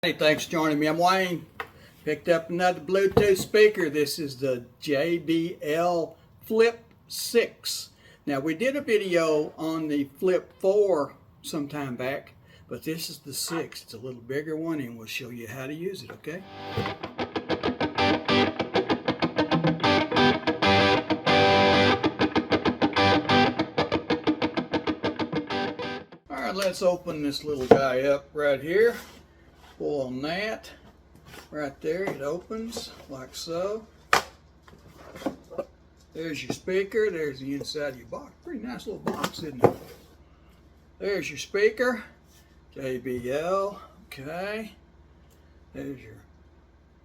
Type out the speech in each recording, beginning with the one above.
Hey, thanks for joining me. I'm Wayne. Picked up another Bluetooth speaker. This is the JBL Flip 6. Now, we did a video on the Flip 4 some time back, but this is the 6. It's a little bigger one, and we'll show you how to use it, okay? All right, let's open this little guy up right here. Pull on that. Right there, it opens like so. There's your speaker. There's the inside of your box. Pretty nice little box, isn't it? There's your speaker. JBL. Okay. There's your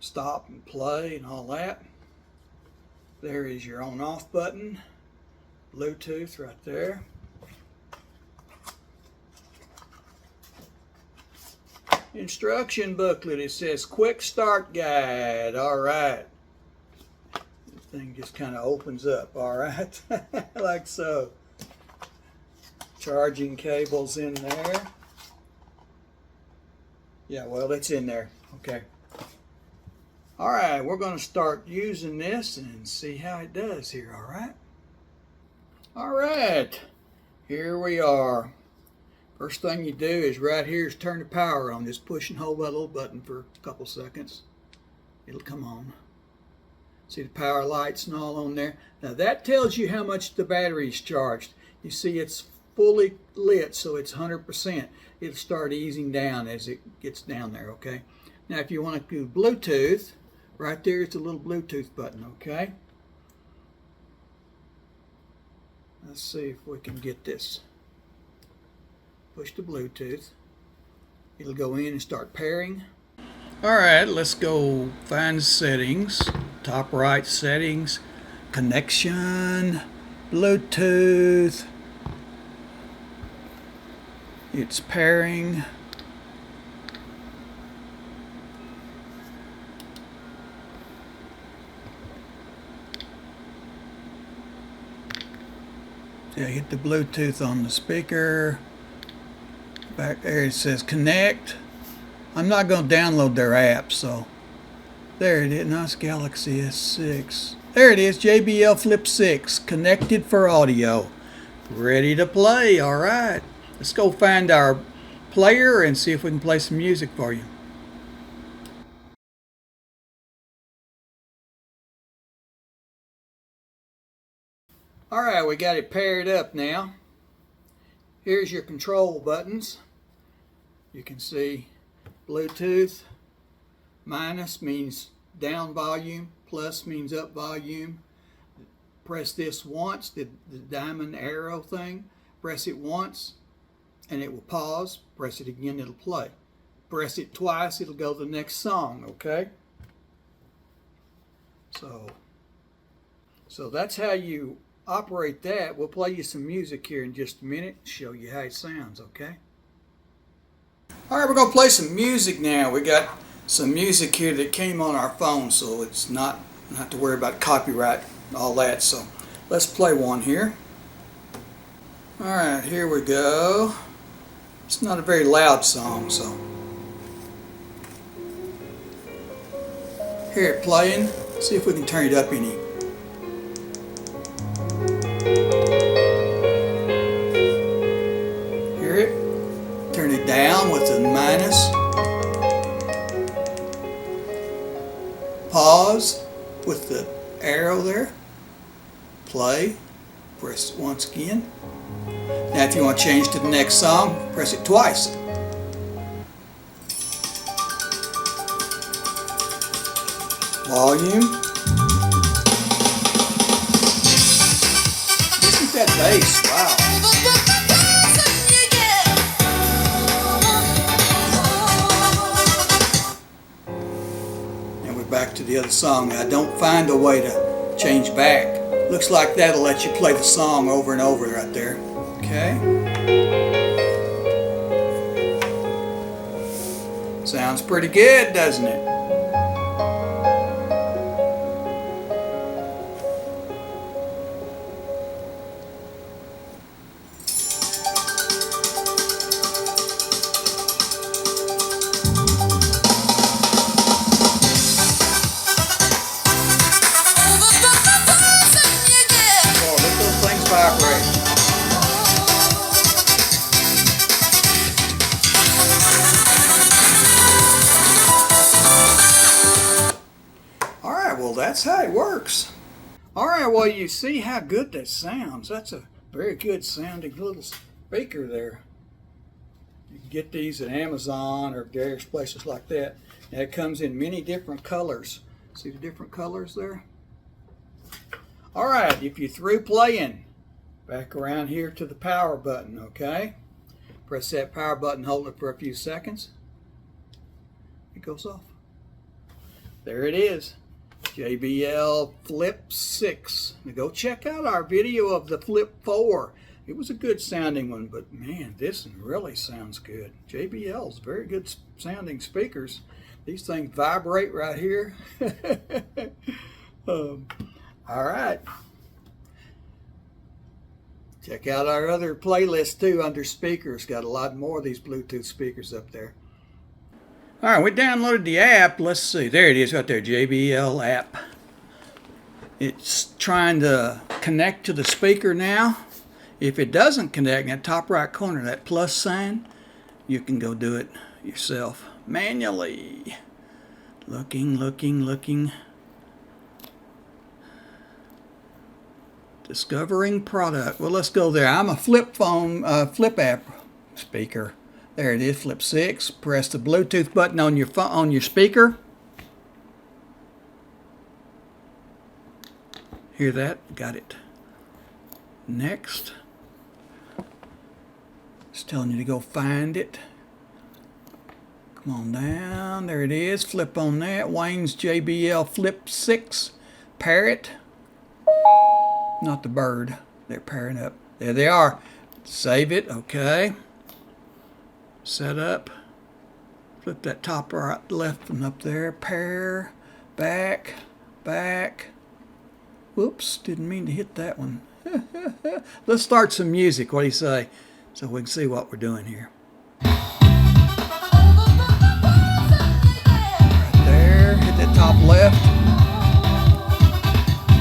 stop and play and all that. There is your on-off button. Bluetooth right there. Instruction booklet. It says quick start guide. All right. The thing just kind of opens up. All right. Like so. Charging cables in there. Yeah, well, it's in there. Okay. All right. We're going to start using this and see how it does here. All right. All right. Here we are. First thing you do is right here is turn the power on. Just push and hold that little button for a couple seconds. It'll come on. See the power lights and all on there. Now that tells you how much the battery is charged. You see it's fully lit, so it's 100%. It'll start easing down as it gets down there, okay? Now if you want to do Bluetooth, right there is the little Bluetooth button, okay? Let's see if we can get this. Push the Bluetooth. It'll go in and start pairing. Alright, let's go find settings. Top right settings. Connection. Bluetooth. It's pairing. Yeah, hit the Bluetooth on the speaker. Back there it says connect. I'm not going to download their app, so there it is. Nice Galaxy S6. There it is, JBL Flip 6, connected for audio. Ready to play. All right. Let's go find our player and see if we can play some music for you. All right, we got it paired up now. Here's your control buttons. You can see Bluetooth. Minus means down volume. Plus means up volume. Press this once, the diamond arrow thing. Press it once and it will pause. Press it again, it'll play. Press it twice, it'll go to the next song, okay? So that's how you operate that. We'll play you some music here in just a minute and show you how it sounds, okay? All right, we're going to play some music now. We got some music here that came on our phone, so it's not have to worry about copyright and all that. So let's play one here. All right, here we go. It's not a very loud song, so hear it playing. See if we can turn it up any. Hear it? Turn it down with the minus. Pause with the arrow there. Play. Press it once again. Now if you want to change to the next song, press it twice. Volume. Listen to that bass. Wow. Back to the other song. I don't find a way to change back. Looks like that'll let you play the song over and over right there. Okay. Sounds pretty good, doesn't it? that's how it works. All right, well, you see how good that sounds. That's a very good sounding little speaker there. You can get these at Amazon or various places like that. And it comes in many different colors. See the different colors there? All right, if you're through playing, back around here to the power button, okay? Press that power button, hold it for a few seconds. It goes off. There it is. JBL Flip 6. Now go check out our video of the Flip 4. It was a good sounding one, but man, this one really sounds good. JBL's very good sounding speakers. These things vibrate right here. All right. Check out our other playlist too under speakers. Got a lot more of these Bluetooth speakers up there. All right, we downloaded the app. Let's see. There it is right there, JBL App. It's trying to connect to the speaker now. If it doesn't connect, in that top right corner, that plus sign, you can go do it yourself manually. Looking. Discovering product. Well, let's go there. I'm a flip Flip app speaker. There it is, Flip 6. Press the Bluetooth button on your phone, on your speaker. Hear that? Got it. Next. It's telling you to go find it. Come on down. There it is. Flip on that. Wayne's JBL Flip 6. Pair it. Not the bird. They're pairing up. There they are. Save it. Okay. Set up. Flip that top right, left one up there. Pair. Back. Whoops. Didn't mean to hit that one. Let's start some music. What do you say? So we can see what we're doing here. Right there. Hit that top left.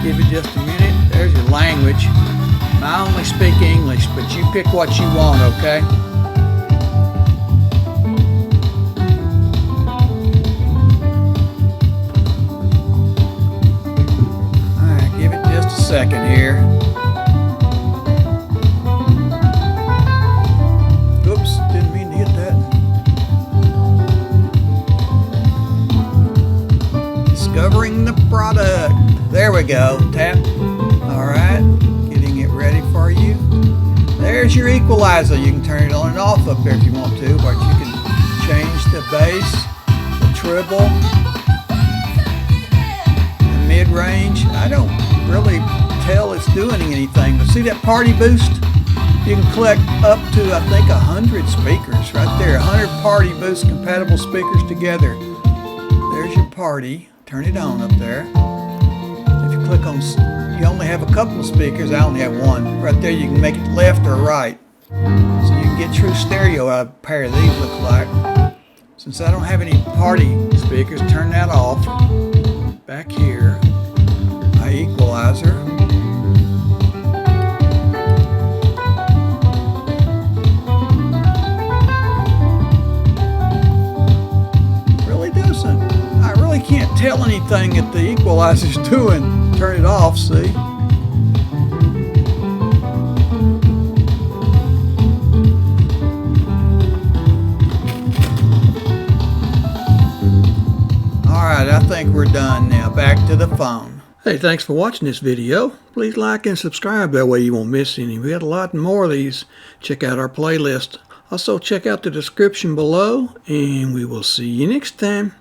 Give it just a minute. There's your language. I only speak English, but you pick what you want, okay? Alright, give it just a second here. Oops, didn't mean to hit that. Discovering the product. There we go. Tap. Alright. Getting it ready for you. There's your equalizer. You can turn it on and off up there if you want to, but you can change the bass, the treble, the mid-range. I don't really tell it's doing anything, but see that PartyBoost? You can collect up to, I think, 100 speakers right there. 100 PartyBoost compatible speakers together. There's your party. Turn it on up there. If you click on, you only have a couple of speakers. I only have one. Right there, you can make it left or right. So you can get true stereo out of a pair of these, look like. Since I don't have any party speakers, turn that off. Back here, my equalizer. Can't tell anything that the equalizer's doing. Turn it off, see? Alright, I think we're done now. Back to the phone. Hey, thanks for watching this video. Please like and subscribe, that way you won't miss any. We got a lot more of these. Check out our playlist. Also, check out the description below, and we will see you next time.